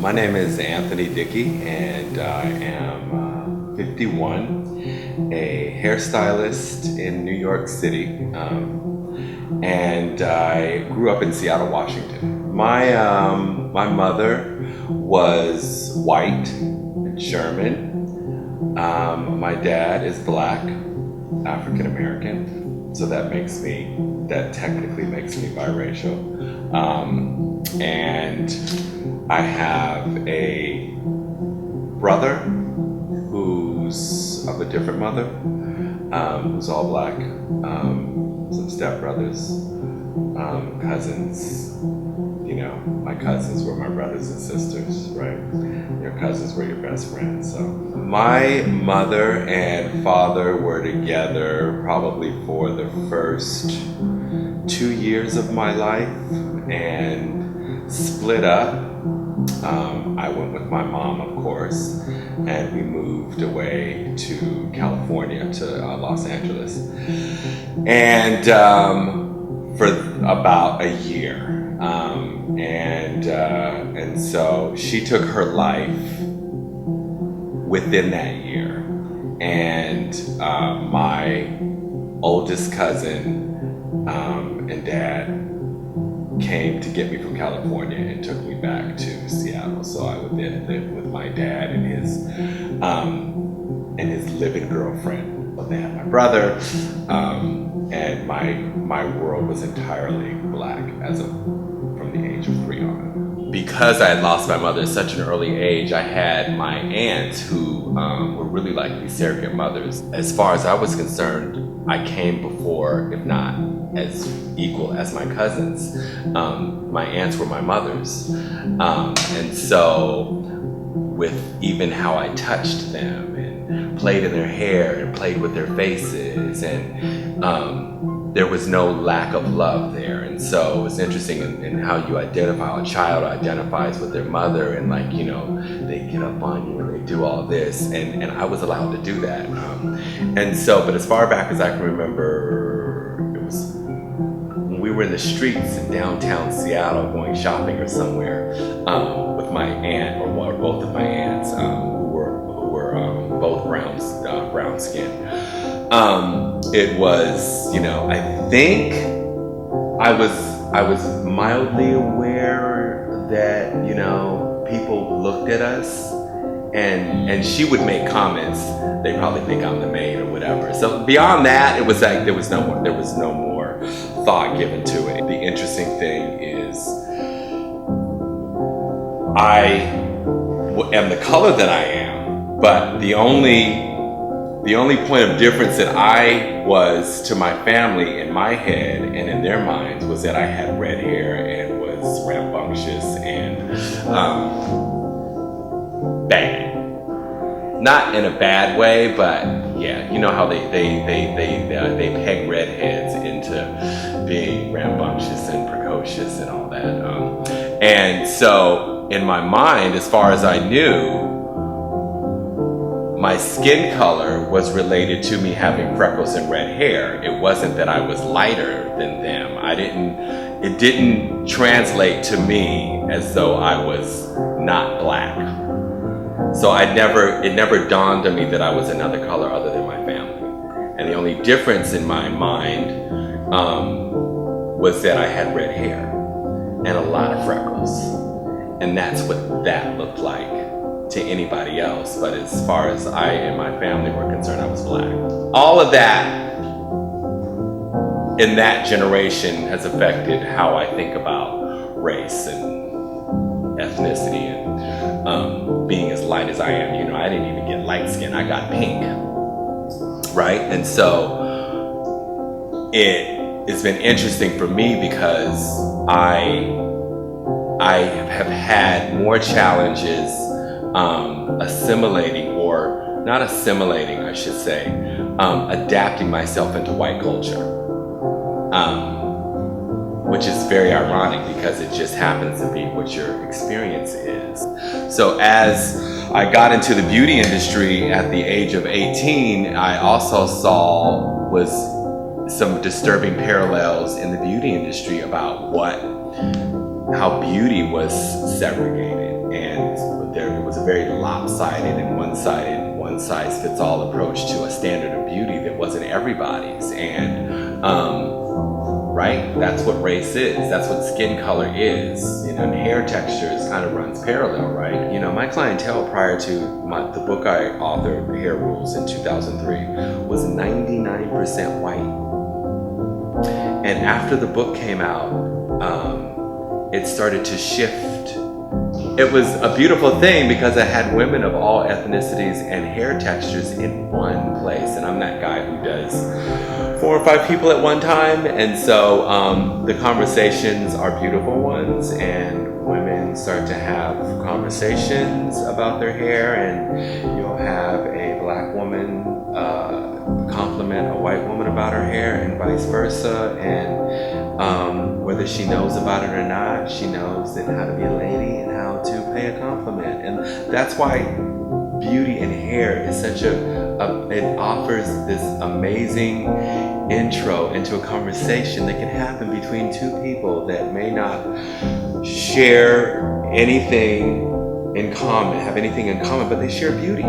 My name is Anthony Dickey, and I am 51, a hairstylist in New York City, and I grew up in Seattle, Washington. My mother was white, German. My dad is black, African American, so that technically makes me biracial. And I have a brother who's of a different mother, who's all black, some stepbrothers, cousins. You know, my cousins were my brothers and sisters, right? Your cousins were your best friends. So my mother and father were together probably for the first 2 years of my life and split up. I went with my mom, of course, and we moved away to California, to Los Angeles, and for about a year. And so she took her life within that year. And my oldest cousin and dad came to get me from California and took me back to Seattle. So I would then live with my dad and his living girlfriend. They had my brother, and my world was entirely black from the age of 3 on. Because I had lost my mother at such an early age, I had my aunts who were really like these surrogate mothers. As far as I was concerned, I came before, if not as equal as my cousins. My aunts were my mothers. And so with even how I touched them and played in their hair and played with their faces, and there was no lack of love there. And so it's interesting in how you identify, how a child identifies with their mother, and like, you know, they get up on you and they do all this, and I was allowed to do that. And so, but as far back as I can remember, it was when we were in the streets in downtown Seattle going shopping or somewhere, with my aunt, or both of my aunts, who were both brown skinned. It was, you know, I think I was mildly aware that, you know, people looked at us, and she would make comments. They probably think I'm the maid or whatever. So beyond that, it was like there was no more thought given to it. The interesting thing is, I am the color that I am, but the only point of difference that I was to my family in my head and in their minds was that I had red hair and was rambunctious and bad. Not in a bad way, but yeah, you know how they peg redheads into being rambunctious and precocious and all that. And so in my mind, as far as I knew, my skin color was related to me having freckles and red hair. It wasn't that I was lighter than them. It didn't translate to me as though I was not black. So it never dawned on me that I was another color other than my family. And the only difference in my mind was that I had red hair and a lot of freckles. And that's what that looked like to anybody else, but as far as I and my family were concerned, I was black. All of that in that generation has affected how I think about race and ethnicity and being as light as I am. You know, I didn't even get light skin, I got pink, right? And so it's been interesting for me because I have had more challenges adapting myself into white culture, which is very ironic because it just happens to be what your experience is. So as I got into the beauty industry at the age of 18, I also saw some disturbing parallels in the beauty industry about how beauty was segregated and there it was a very lopsided and one size fits all approach to a standard of beauty that wasn't everybody's. And right, that's what race is. That's what skin color is. And hair textures kind of runs parallel, right? My clientele prior to the book I authored, Hair Rules, in 2003, was 99% white. And after the book came out, it started to shift. It was a beautiful thing because I had women of all ethnicities and hair textures in one place. And I'm that guy who does 4 or 5 people at one time. And so the conversations are beautiful ones, and women start to have conversations about their hair, and you'll have a black woman compliment a white woman about her hair, and vice versa. And whether she knows about it or not, she knows that how to be a lady and how to pay a compliment. And that's why beauty and hair is such it offers this amazing intro into a conversation that can happen between 2 people that may not share anything in common, but they share beauty.